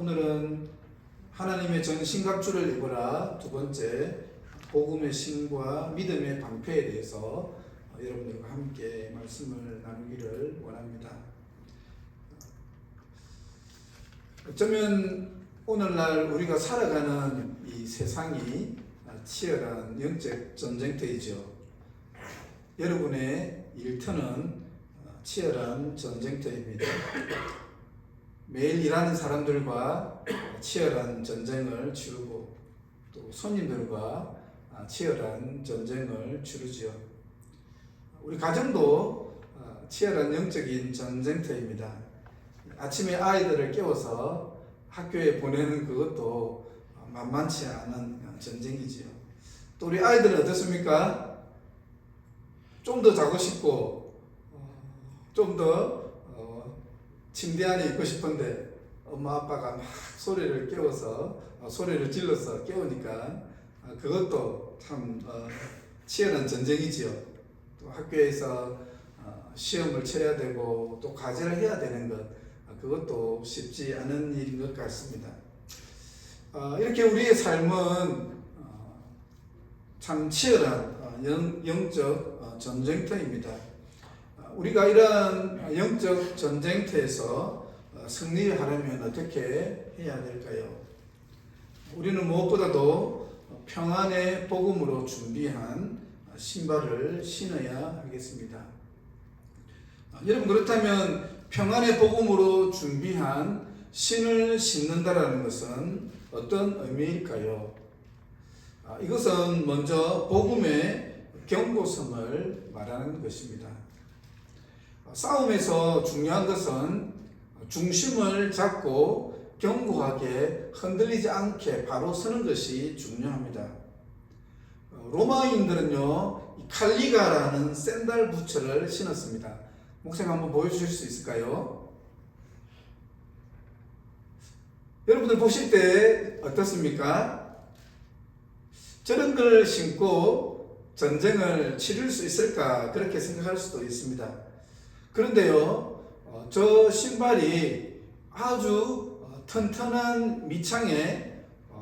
오늘은 하나님의 전신갑주를 입어라 두 번째 복음의 신과 믿음의 방패에 대해서 여러분들과 함께 말씀을 나누기를 원합니다. 어쩌면 오늘날 우리가 살아가는 이 세상이 치열한 영적 전쟁터이죠. 여러분의 일터는 치열한 전쟁터입니다. 매일 일하는 사람들과 치열한 전쟁을 치르고 또 손님들과 치열한 전쟁을 치르지요. 우리 가정도 치열한 영적인 전쟁터입니다. 아침에 아이들을 깨워서 학교에 보내는 그것도 만만치 않은 전쟁이지요. 또 우리 아이들은 어떻습니까? 좀 더 자고 싶고 좀 더 침대 안에 있고 싶은데 엄마 아빠가 막 소리를 질러서 깨우니까 그것도 참 치열한 전쟁이지요. 또 학교에서 시험을 쳐야 되고 또 과제를 해야 되는 것, 그것도 쉽지 않은 일인 것 같습니다. 이렇게 우리의 삶은 참 치열한 영적 전쟁터입니다. 우리가 이러한 영적 전쟁터에서 승리를 하려면 어떻게 해야 될까요? 우리는 무엇보다도 평안의 복음으로 준비한 신발을 신어야 하겠습니다. 여러분, 그렇다면 평안의 복음으로 준비한 신을 신는다라는 것은 어떤 의미일까요? 이것은 먼저 복음의 경고성을 말하는 것입니다. 싸움에서 중요한 것은 중심을 잡고 견고하게 흔들리지 않게 바로 서는 것이 중요합니다. 로마인들은요, 칼리가라는 샌들 부츠를 신었습니다. 목사님 한번 보여주실 수 있을까요? 여러분들 보실 때 어떻습니까? 저런 걸 신고 전쟁을 치를 수 있을까 그렇게 생각할 수도 있습니다. 그런데요, 저 신발이 아주 튼튼한 밑창에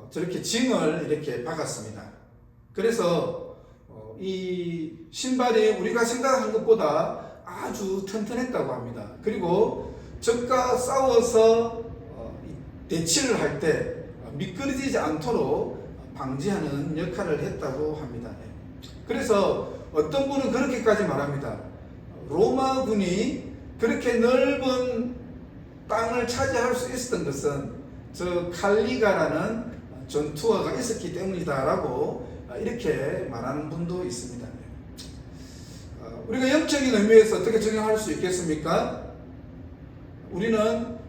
저렇게 징을 이렇게 박았습니다. 그래서 이 신발이 우리가 생각한 것보다 아주 튼튼했다고 합니다. 그리고 적과 싸워서 대치를 할 때 미끄러지지 않도록 방지하는 역할을 했다고 합니다. 그래서 어떤 분은 그렇게까지 말합니다. 로마군이 그렇게 넓은 땅을 차지할 수 있었던 것은 저 칼리가라는 전투화가 있었기 때문이다라고 이렇게 말하는 분도 있습니다. 우리가 영적인 의미에서 어떻게 적용할 수 있겠습니까? 우리는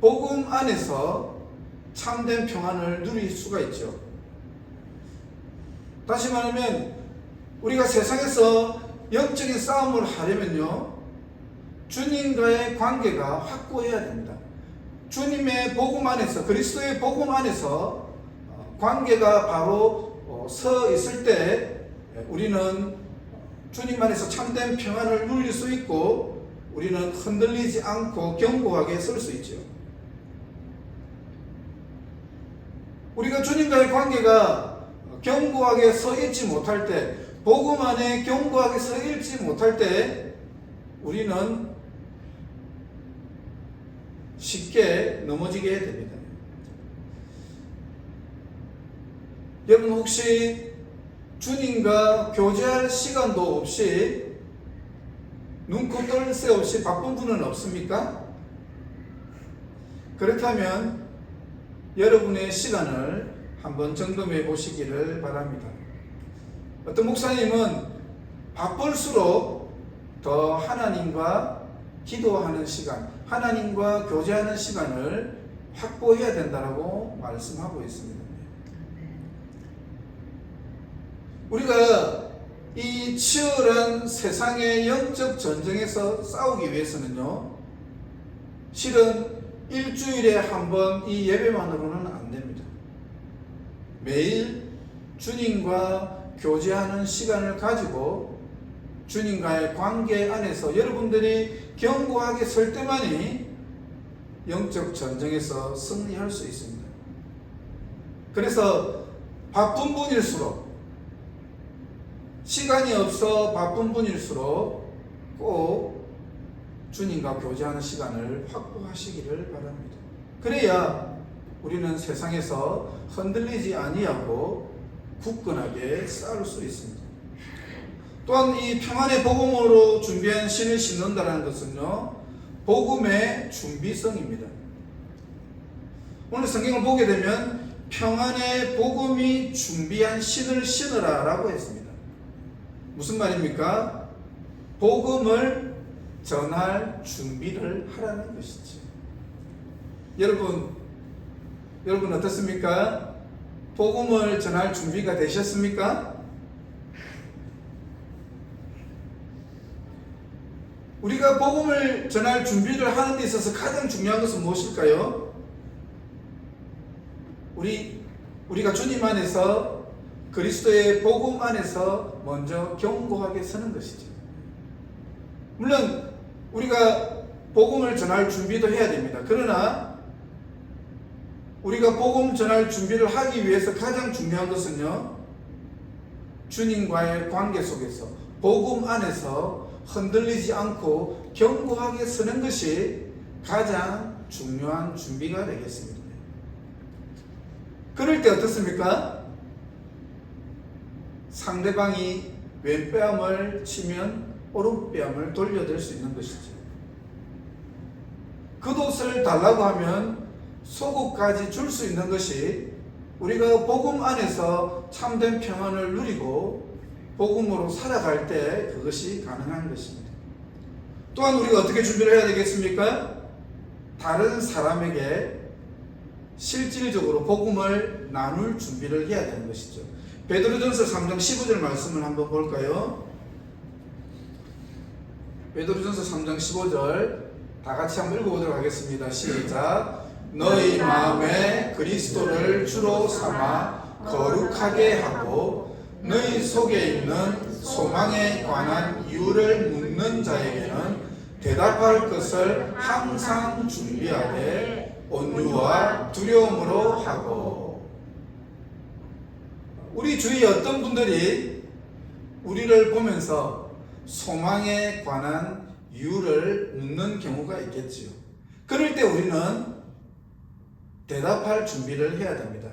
복음 안에서 참된 평안을 누릴 수가 있죠. 다시 말하면 우리가 세상에서 영적인 싸움을 하려면요, 주님과의 관계가 확고해야 됩니다. 주님의 복음 안에서, 그리스도의 복음 안에서 관계가 바로 서 있을 때 우리는 주님 안에서 참된 평안을 누릴 수 있고 우리는 흔들리지 않고 견고하게 설 수 있죠. 우리가 주님과의 관계가 견고하게 서 있지 못할 때, 복음 안에 견고하게 서 있지 못할 때 우리는 쉽게 넘어지게 됩니다. 여러분, 혹시 주님과 교제할 시간도 없이 눈코 뜰 새 없이 바쁜 분은 없습니까? 그렇다면 여러분의 시간을 한번 점검해 보시기를 바랍니다. 어떤 목사님은 바쁠수록 더 하나님과 기도하는 시간, 하나님과 교제하는 시간을 확보해야 된다고 말씀하고 있습니다. 우리가 이 치열한 세상의 영적 전쟁에서 싸우기 위해서는요, 실은 일주일에 한 번 이 예배만으로는 안 됩니다. 매일 주님과 교제하는 시간을 가지고 주님과의 관계 안에서 여러분들이 견고하게 설 때만이 영적 전쟁에서 승리할 수 있습니다. 그래서 바쁜 분일수록, 시간이 없어 바쁜 분일수록 꼭 주님과 교제하는 시간을 확보하시기를 바랍니다. 그래야 우리는 세상에서 흔들리지 아니하고 굳건하게 싸울 수 있습니다. 또한 이 평안의 복음으로 준비한 신을 신는다는 것은요, 복음의 준비성입니다. 오늘 성경을 보게 되면 평안의 복음이 준비한 신을 신으라 라고 했습니다. 무슨 말입니까? 복음을 전할 준비를 하라는 것이죠. 여러분 어떻습니까? 복음을 전할 준비가 되셨습니까? 우리가 복음을 전할 준비를 하는 데 있어서 가장 중요한 것은 무엇일까요? 우리가 주님 안에서, 그리스도의 복음 안에서 먼저 견고하게 서는 것이죠. 물론 우리가 복음을 전할 준비도 해야 됩니다. 그러나 우리가 복음 전할 준비를 하기 위해서 가장 중요한 것은요, 주님과의 관계 속에서 복음 안에서 흔들리지 않고 견고하게 서는 것이 가장 중요한 준비가 되겠습니다. 그럴 때 어떻습니까? 상대방이 왼뺨을 치면 오른뺨을 돌려댈 수 있는 것이죠. 겉옷을 달라고 하면 속옷까지 줄 수 있는 것이 우리가 복음 안에서 참된 평안을 누리고 복음으로 살아갈 때 그것이 가능한 것입니다. 또한 우리가 어떻게 준비를 해야 되겠습니까? 다른 사람에게 실질적으로 복음을 나눌 준비를 해야 되는 것이죠. 베드로전서 3장 15절 말씀을 한번 볼까요? 베드로전서 3장 15절 다 같이 한번 읽어보도록 하겠습니다. 시작. 너희 마음에 그리스도를 주로 삼아 거룩하게 하고 너희 속에 있는 소망에 관한 이유를 묻는 자에게는 대답할 것을 항상 준비하되 온유와 두려움으로 하고. 우리 주위에 어떤 분들이 우리를 보면서 소망에 관한 이유를 묻는 경우가 있겠지요. 그럴 때 우리는 대답할 준비를 해야 됩니다.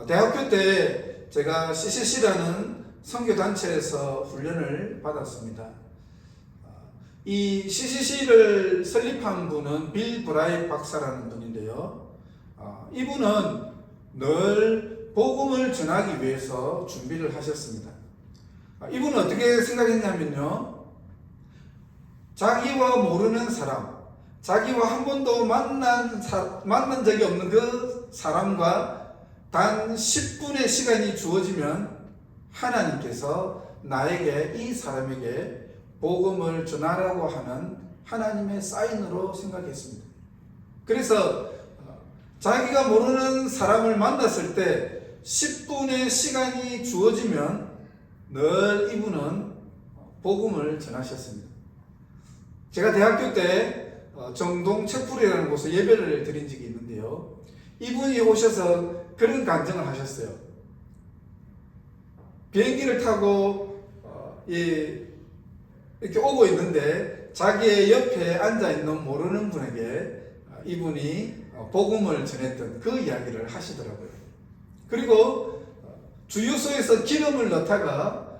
대학교 때 제가 CCC라는 선교단체에서 훈련을 받았습니다. 이 CCC를 설립한 분은 빌 브라이트 박사라는 분인데요. 이분은 늘 복음을 전하기 위해서 준비를 하셨습니다. 이분은 어떻게 생각했냐면요, 자기와 모르는 사람, 자기와 한 번도 만난 적이 없는 그 사람과 단 10분의 시간이 주어지면 하나님께서 나에게, 이 사람에게 복음을 전하라고 하는 하나님의 사인으로 생각했습니다. 그래서 자기가 모르는 사람을 만났을 때 10분의 시간이 주어지면 늘 이분은 복음을 전하셨습니다. 제가 대학교 때 정동 채플이라는 곳에 예배를 드린 적이 있는데요, 이분이 오셔서 그런 간증을 하셨어요. 비행기를 타고 이렇게 오고 있는데 자기의 옆에 앉아있는 모르는 분에게 이분이 복음을 전했던 그 이야기를 하시더라고요. 그리고 주유소에서 기름을 넣다가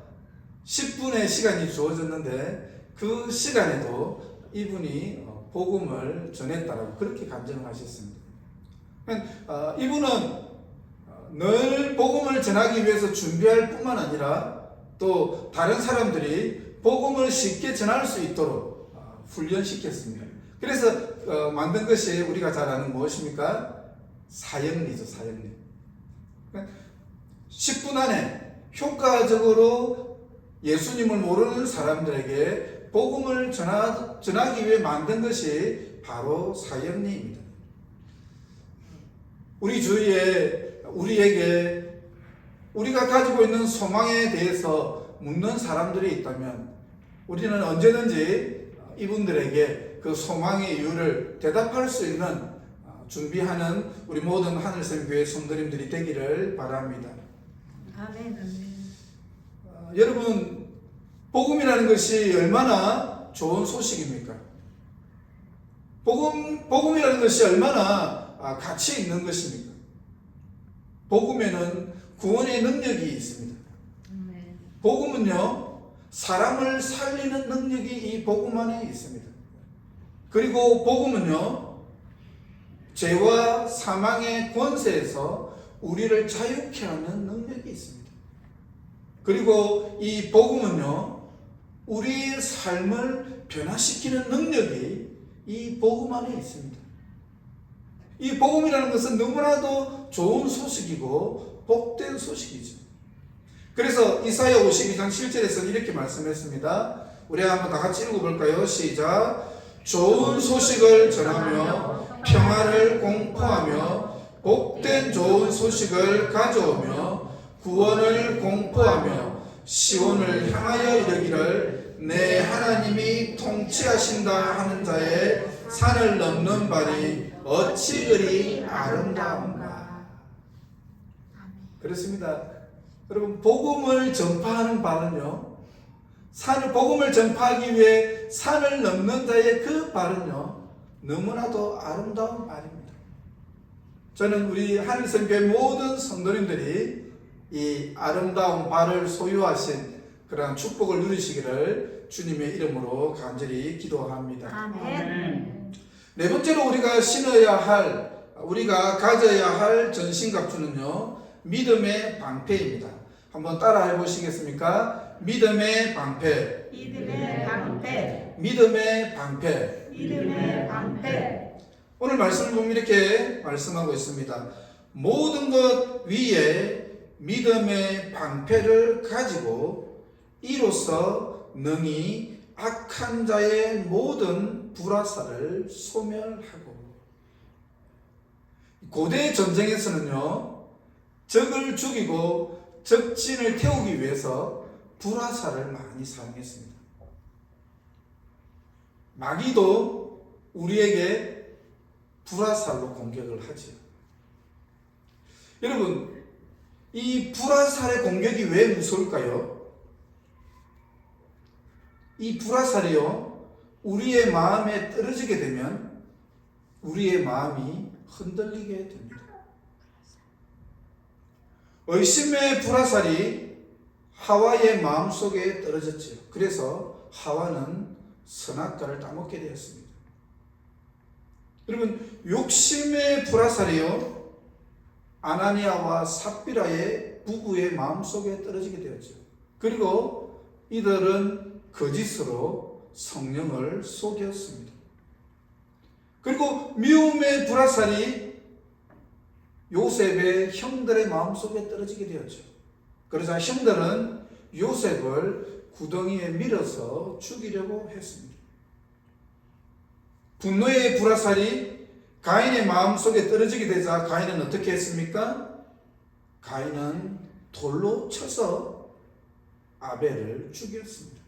10분의 시간이 주어졌는데 그 시간에도 이분이 복음을 전했다라고 그렇게 간증을 하셨습니다. 이분은 늘 복음을 전하기 위해서 준비할 뿐만 아니라 또 다른 사람들이 복음을 쉽게 전할 수 있도록 훈련시켰습니다. 그래서 만든 것이 우리가 잘 아는 무엇입니까? 사역리죠, 사역리. 10분 안에 효과적으로 예수님을 모르는 사람들에게 복음을 전하기 위해 만든 것이 바로 사역리입니다. 우리 주위에 우리에게 우리가 가지고 있는 소망에 대해서 묻는 사람들이 있다면 우리는 언제든지 이분들에게 그 소망의 이유를 대답할 수 있는 준비하는 우리 모든 하늘샘교회 성도님들이 되기를 바랍니다. 아멘. 여러분, 복음이라는 것이 얼마나 좋은 소식입니까? 복음이라는 것이 얼마나 가치 있는 것입니까? 복음에는 구원의 능력이 있습니다. 복음은요, 사람을 살리는 능력이 이 복음 안에 있습니다. 그리고 복음은요, 죄와 사망의 권세에서 우리를 자유케 하는 능력이 있습니다. 그리고 이 복음은요, 우리의 삶을 변화시키는 능력이 이 복음 안에 있습니다. 이 복음이라는 것은 너무나도 좋은 소식이고 복된 소식이죠. 그래서 이사야 52장 7절에서는 이렇게 말씀했습니다. 우리 한번 다 같이 읽어볼까요? 시작. 좋은 소식을 전하며 평화를 공포하며 복된 좋은 소식을 가져오며 구원을 공포하며 시온을 향하여 이르기를 내 하나님이 통치하신다 하는 자의 산을 넘는 발이 어찌 그리 아름다운가. 그렇습니다. 여러분, 복음을 전파하는 발은요, 복음을 전파하기 위해 산을 넘는 자의 그 발은요, 너무나도 아름다운 발입니다. 저는 우리 하늘샘교회 모든 성도님들이 이 아름다운 발을 소유하신 그러한 축복을 누리시기를 주님의 이름으로 간절히 기도합니다. 아멘. 네 번째로 우리가 가져야 할 전신갑주는요, 믿음의 방패입니다. 한번 따라 해보시겠습니까? 믿음의 방패. 믿음의 방패. 믿음의 방패. 믿음의 방패. 오늘 말씀을 보면 이렇게 말씀하고 있습니다. 모든 것 위에 믿음의 방패를 가지고 이로써 능히 악한 자의 모든 불화살을 소멸하고. 고대 전쟁에서는요, 적을 죽이고 적진을 태우기 위해서 불화살을 많이 사용했습니다. 마귀도 우리에게 불화살로 공격을 하지요. 여러분, 이 불화살의 공격이 왜 무서울까요? 이 불화살이요, 우리의 마음에 떨어지게 되면 우리의 마음이 흔들리게 됩니다. 의심의 불화살이 하와의 마음속에 떨어졌지요. 그래서 하와는 선악과를 따먹게 되었습니다. 여러분, 욕심의 불화살이요, 아나니아와 삽비라의 부부의 마음속에 떨어지게 되었죠. 그리고 이들은 거짓으로 성령을 속였습니다. 그리고 미움의 불화살이 요셉의 형들의 마음속에 떨어지게 되었죠. 그러자 형들은 요셉을 구덩이에 밀어서 죽이려고 했습니다. 분노의 불화살이 가인의 마음속에 떨어지게 되자 가인은 어떻게 했습니까? 가인은 돌로 쳐서 아벨을 죽였습니다.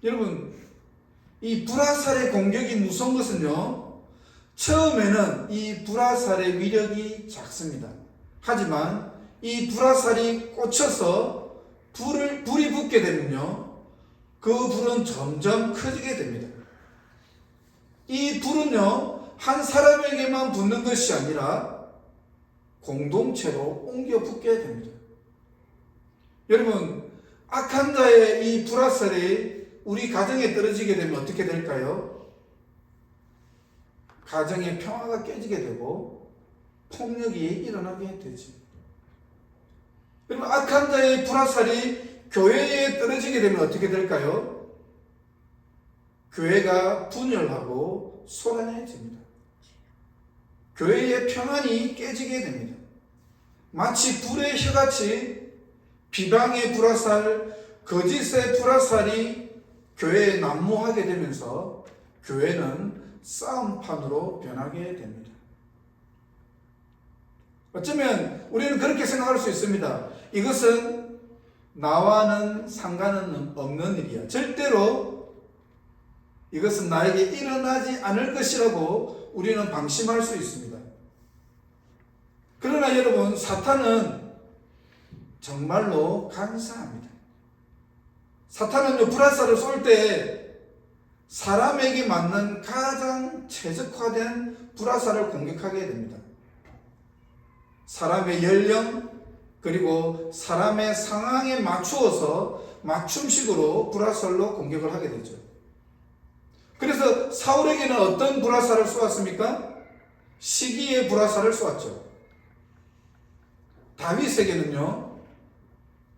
여러분, 이 불화살의 공격이 무서운 것은요, 처음에는 이 불화살의 위력이 작습니다. 하지만 이 불화살이 꽂혀서 불이 붙게 되면요, 그 불은 점점 커지게 됩니다. 이 불은요, 한 사람에게만 붙는 것이 아니라 공동체로 옮겨 붙게 됩니다. 여러분, 악한 자의 이 불화살이 우리 가정에 떨어지게 되면 어떻게 될까요? 가정의 평화가 깨지게 되고 폭력이 일어나게 되지. 여러분, 악한 자의 불화살이 교회에 떨어지게 되면 어떻게 될까요? 교회가 분열하고 소란해집니다. 교회의 평안이 깨지게 됩니다. 마치 불의 혀같이 비방의 불화살, 거짓의 불화살이 교회에 난무하게 되면서 교회는 싸움판으로 변하게 됩니다. 어쩌면 우리는 그렇게 생각할 수 있습니다. 이것은 나와는 상관은 없는 일이야. 절대로 이것은 나에게 일어나지 않을 것이라고 우리는 방심할 수 있습니다. 그러나 여러분, 사탄은 정말로 간사합니다. 사탄은요, 불화살을 쏠 때 사람에게 맞는 가장 최적화된 불화살을 공격하게 됩니다. 사람의 연령 그리고 사람의 상황에 맞추어서 맞춤식으로 불화살로 공격을 하게 되죠. 그래서 사울에게는 어떤 불화살을 쏘았습니까? 시기의 불화살을 쏘았죠. 다윗에게는요,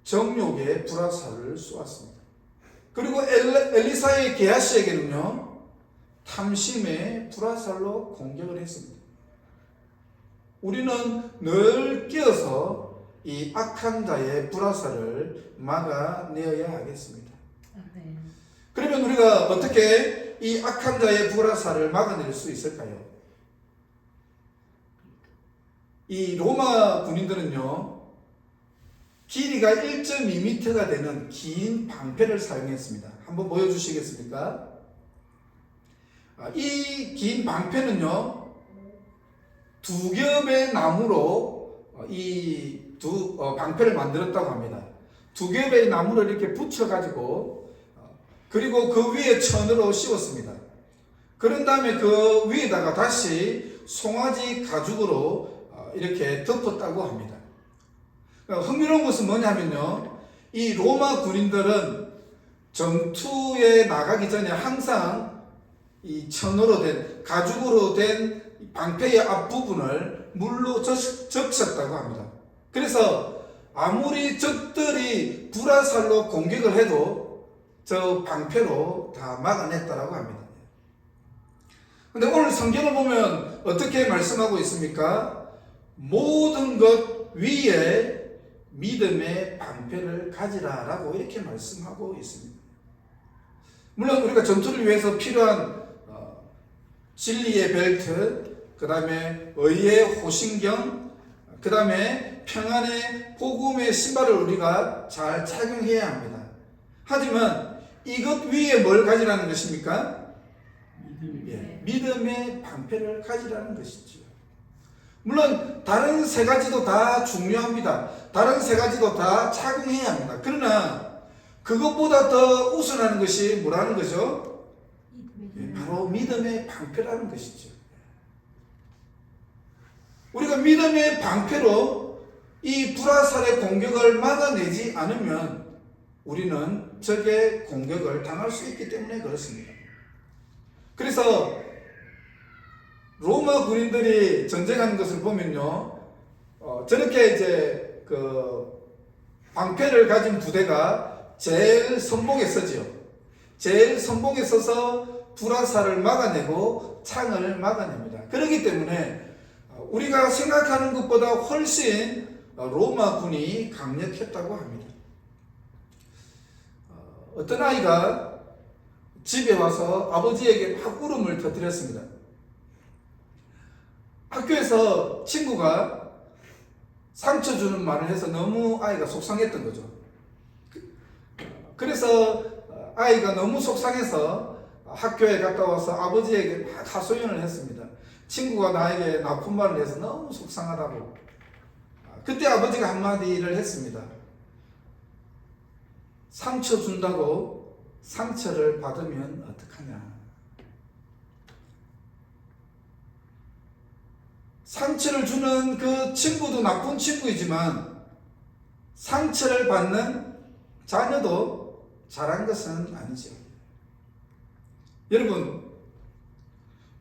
정욕의 불화살을 쏘았습니다. 그리고 엘리사의 게하시에게는요, 탐심의 불화살로 공격을 했습니다. 우리는 늘 끼어서 이 악한 자의 불화살을 막아내어야 하겠습니다. 그러면 우리가 어떻게 이 악한 자의 불화살을 막아낼 수 있을까요? 이 로마 군인들은요, 길이가 1.2m가 되는 긴 방패를 사용했습니다. 한번 보여주시겠습니까? 이 긴 방패는요, 두 겹의 나무로 이 방패를 만들었다고 합니다. 두 겹의 나무를 이렇게 붙여가지고, 그리고 그 위에 천으로 씌웠습니다. 그런 다음에 그 위에다가 다시 송아지 가죽으로 이렇게 덮었다고 합니다. 흥미로운 것은 뭐냐면요, 이 로마 군인들은 전투에 나가기 전에 항상 이 천으로 된, 가죽으로 된 방패의 앞부분을 물로 적셨다고 합니다. 그래서 아무리 적들이 불화살로 공격을 해도 저 방패로 다 막아냈다라고 합니다. 근데 오늘 성경을 보면 어떻게 말씀하고 있습니까? 모든 것 위에 믿음의 방패를 가지라라고 이렇게 말씀하고 있습니다. 물론 우리가 전투를 위해서 필요한 진리의 벨트, 그 다음에 의의 호신경, 그 다음에 평안의 복음의 신발을 우리가 잘 착용해야 합니다. 하지만 이것 위에 뭘 가지라는 것입니까? 믿음의 방패를 가지라는 것이죠. 물론 다른 세 가지도 다 중요합니다. 다른 세 가지도 다 착용해야 합니다. 그러나 그것보다 더 우선하는 것이 뭐라는 거죠? 바로 믿음의 방패라는 것이죠. 우리가 믿음의 방패로 이 불화살의 공격을 막아내지 않으면 우리는 적의 공격을 당할 수 있기 때문에 그렇습니다. 그래서 로마 군인들이 전쟁하는 것을 보면요, 저렇게 이제 그 방패를 가진 부대가 제일 선봉에 서지요. 제일 선봉에 서서 불화살을 막아내고 창을 막아냅니다. 그렇기 때문에 우리가 생각하는 것보다 훨씬 로마 군이 강력했다고 합니다. 어떤 아이가 집에 와서 아버지에게 막 울음을 터뜨렸습니다. 학교에서 친구가 상처 주는 말을 해서 너무 아이가 속상했던 거죠. 그래서 아이가 너무 속상해서 학교에 갔다 와서 아버지에게 막 하소연을 했습니다. 친구가 나에게 나쁜 말을 해서 너무 속상하다고. 그때 아버지가 한마디를 했습니다. 상처 준다고 상처를 받으면 어떡하냐. 상처를 주는 그 친구도 나쁜 친구이지만 상처를 받는 자녀도 잘한 것은 아니죠. 여러분,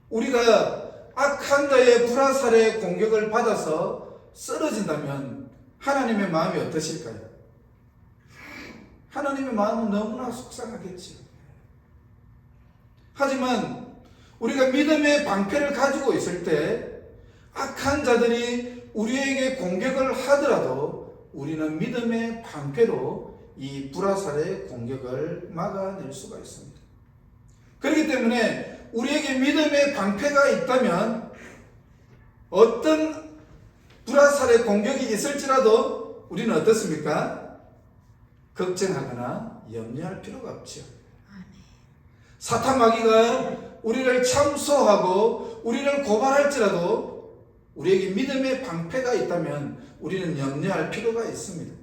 우리가 악한 자의 불화살의 공격을 받아서 쓰러진다면 하나님의 마음이 어떠실까요? 하나님의 마음은 너무나 속상하겠지요. 하지만 우리가 믿음의 방패를 가지고 있을 때 악한 자들이 우리에게 공격을 하더라도 우리는 믿음의 방패로 이 불화살의 공격을 막아낼 수가 있습니다. 그렇기 때문에 우리에게 믿음의 방패가 있다면 어떤 불화살의 공격이 있을지라도 우리는 어떻습니까? 걱정하거나 염려할 필요가 없죠. 사탄 마귀가 우리를 참소하고 우리를 고발할지라도 우리에게 믿음의 방패가 있다면 우리는 염려할 필요가 있습니다.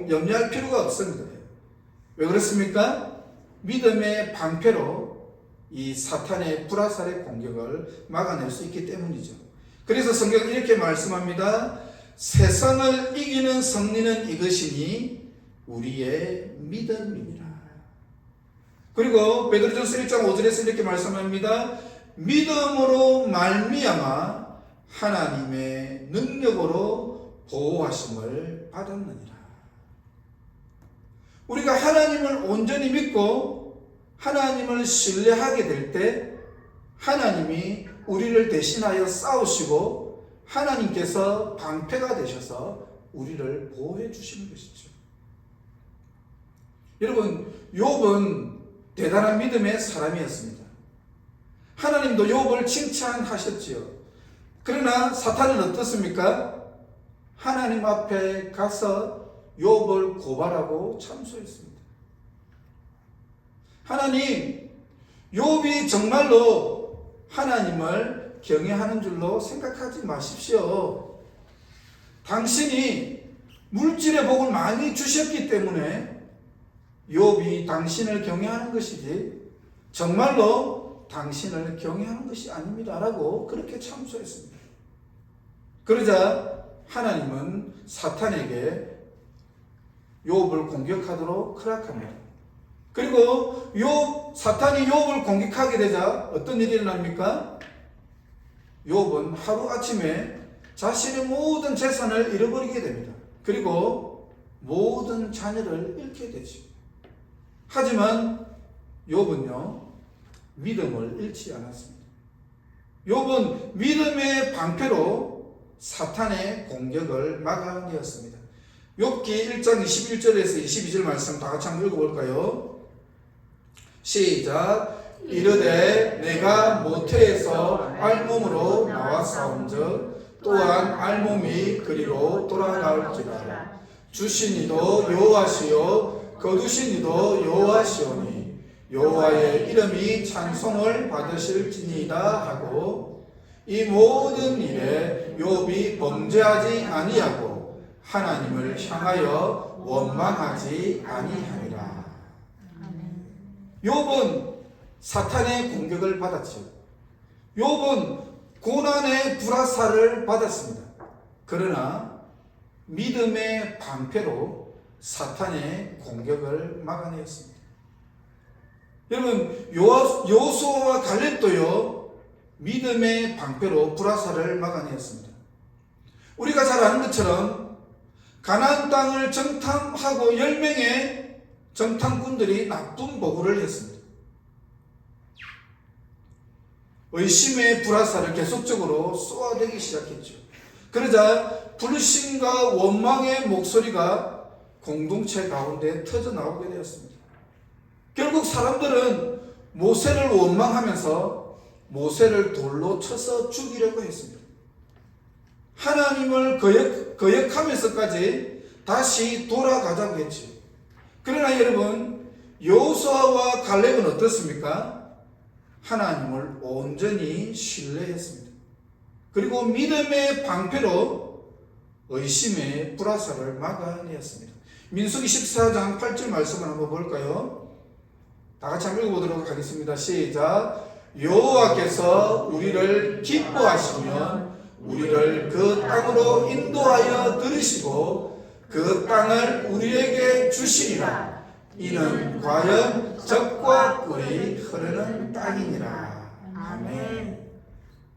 염려할 필요가 없습니다. 왜 그렇습니까? 믿음의 방패로 이 사탄의 불화살의 공격을 막아낼 수 있기 때문이죠. 그래서 성경은 이렇게 말씀합니다. 세상을 이기는 승리는 이것이니 우리의 믿음이니라. 그리고 베드로전서 1장 5절에서 이렇게 말씀합니다. 믿음으로 말미암아 하나님의 능력으로 보호하심을 받았느니라. 우리가 하나님을 온전히 믿고 하나님을 신뢰하게 될 때 하나님이 우리를 대신하여 싸우시고 하나님께서 방패가 되셔서 우리를 보호해 주시는 것이죠. 여러분, 욥은 대단한 믿음의 사람이었습니다. 하나님도 욥을 칭찬하셨지요. 그러나 사탄은 어떻습니까? 하나님 앞에 가서 욥을 고발하고 참소했습니다. 하나님, 욥이 정말로 하나님을 경외하는 줄로 생각하지 마십시오. 당신이 물질의 복을 많이 주셨기 때문에 욥이 당신을 경외하는 것이지 정말로 당신을 경외하는 것이 아닙니다 라고 그렇게 참소했습니다. 그러자 하나님은 사탄에게 욥을 공격하도록 허락합니다. 그리고 사탄이 욥을 공격하게 되자 어떤 일이 일어납니까? 욥은 하루아침에 자신의 모든 재산을 잃어버리게 됩니다. 그리고 모든 자녀를 잃게 되죠. 하지만 욥은요, 믿음을 잃지 않았습니다. 욥은 믿음의 방패로 사탄의 공격을 막아내었습니다. 욥기 1장 21절에서 22절 말씀 다 같이 한번 읽어볼까요? 시작. 이르되 내가 모태에서 알몸으로 나왔사온즉 또한 알몸이 그리로 돌아가올지라. 주신 이도 여호와시요 거두신 이도 여호와시오니 여호와의 이름이 찬송을 받으실지니이다 하고 이 모든 일에 욥이 범죄하지 아니하고 하나님을 향하여 원망하지 아니하니라. 욥은 사탄의 공격을 받았죠. 욥은 고난의 불화살을 받았습니다. 그러나 믿음의 방패로 사탄의 공격을 막아내었습니다. 여러분, 여호수아와 갈렙도요, 믿음의 방패로 불화살을 막아내었습니다. 우리가 잘 아는 것처럼 가나안 땅을 정탐하고 10명의 정탐꾼들이 나쁜 보고를 했습니다. 의심의 불화살을 계속적으로 쏘아대기 시작했죠. 그러자 불신과 원망의 목소리가 공동체 가운데 터져나오게 되었습니다. 결국 사람들은 모세를 원망하면서 모세를 돌로 쳐서 죽이려고 했습니다. 하나님을 거역하면서까지 다시 돌아가자고 했죠. 그러나 여러분, 여호수아와 갈렙은 어떻습니까? 하나님을 온전히 신뢰했습니다. 그리고 믿음의 방패로 의심의 불화살을 막아내었습니다. 민수기 14장 8절 말씀을 한번 볼까요? 다 같이 한번 읽어보도록 하겠습니다. 시작. 여호와께서 우리를 기뻐하시면 우리를 그 땅으로 인도하여 들으시고 그 땅을 우리에게 주시리라. 이는 과연 젖과 꿀이 흐르는 땅이니라. 아멘.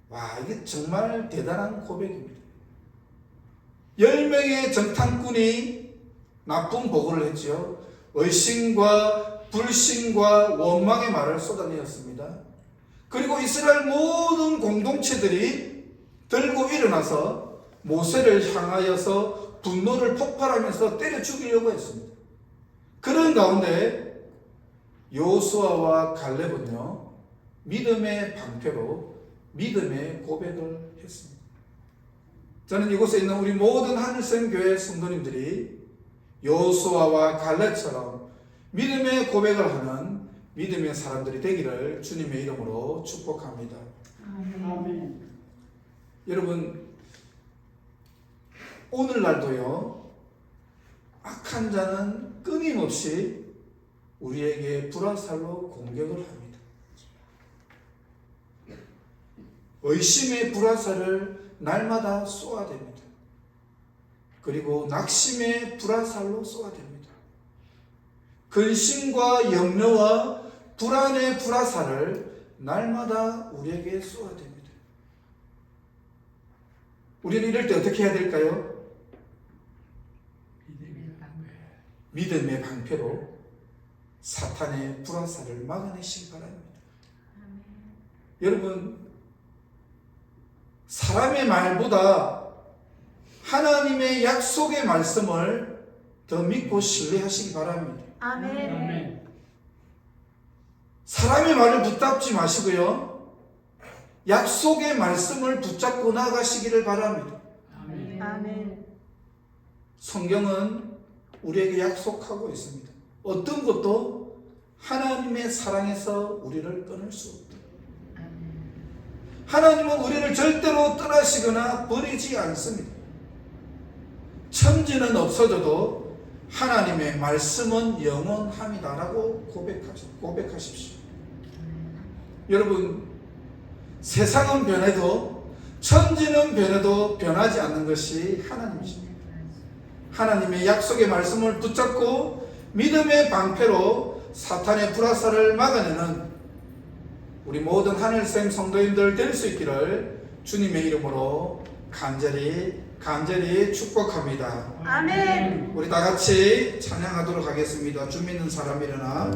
와, 이게 정말 대단한 고백입니다. 10명의 정탐꾼이 나쁜 보고를 했죠. 의심과 불신과 원망의 말을 쏟아내었습니다. 그리고 이스라엘 모든 공동체들이 들고 일어나서 모세를 향하여서 분노를 폭발하면서 때려 죽이려고 했습니다. 그런 가운데 여호수아와 갈렙은요, 믿음의 방패로 믿음의 고백을 했습니다. 저는 이곳에 있는 우리 모든 하늘샘교회 성도님들이 여호수아와 갈렙처럼 믿음의 고백을 하는 믿음의 사람들이 되기를 주님의 이름으로 축복합니다. 아멘. 여러분, 오늘날도요, 악한 자는 끊임없이 우리에게 불화살로 공격을 합니다. 의심의 불화살을 날마다 쏘아댑니다. 그리고 낙심의 불화살로 쏘아댑니다. 근심과 염려와 불안의 불화살을 날마다 우리에게 쏘아댑니다. 우리는 이럴 때 어떻게 해야 될까요? 믿음의 방패로 사탄의 불화살을 막아내시기 바랍니다. 여러분, 사람의 말보다 하나님의 약속의 말씀을 더 믿고 신뢰하시기 바랍니다. 아멘. 사람의 말을 붙잡지 마시고요, 약속의 말씀을 붙잡고 나가시기를 바랍니다. 아멘. 성경은 우리에게 약속하고 있습니다. 어떤 것도 하나님의 사랑에서 우리를 끊을 수 없다. 하나님은 우리를 절대로 떠나시거나 버리지 않습니다. 천지는 없어져도 하나님의 말씀은 영원합니다라고 고백하십시오. 여러분, 세상은 변해도 천지는 변해도 변하지 않는 것이 하나님이십니다. 하나님의 약속의 말씀을 붙잡고 믿음의 방패로 사탄의 불화살을 막아내는 우리 모든 하늘샘 성도님들 될 수 있기를 주님의 이름으로 간절히 축복합니다. 아멘. 우리 다 같이 찬양하도록 하겠습니다. 주 믿는 사람 일어나.